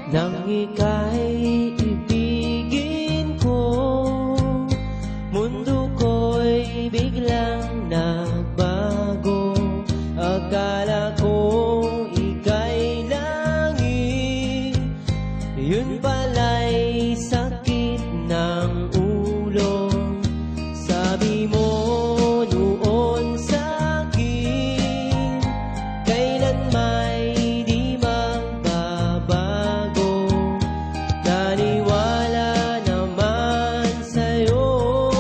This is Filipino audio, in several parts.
Nang ika'y ibigin ko, mundo ko'y biglang nagbago. Akala ko ika'y langit, yun pala'y sakit ng ulo. Sabi mo noon sa'kin, kailan may di magbabago. Naniwala naman sa'yo,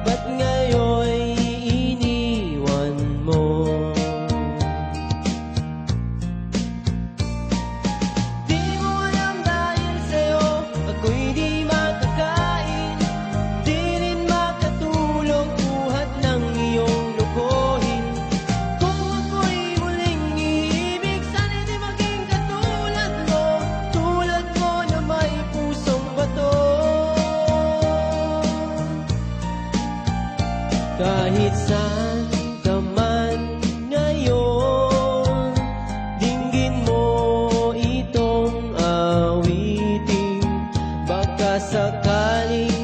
ba't ngayon'y iniwan mo? Di mo alam dahil sa'yo ako'y di makakain, di rin makatulog buhat ng iyong lokohin. Kung ako'y muling iibig, sana'y di maging katulad mo, tulad mo na may pusong bato. Kahit saan ka man ngayon, dinggin mo itong awitin. Baka sakaling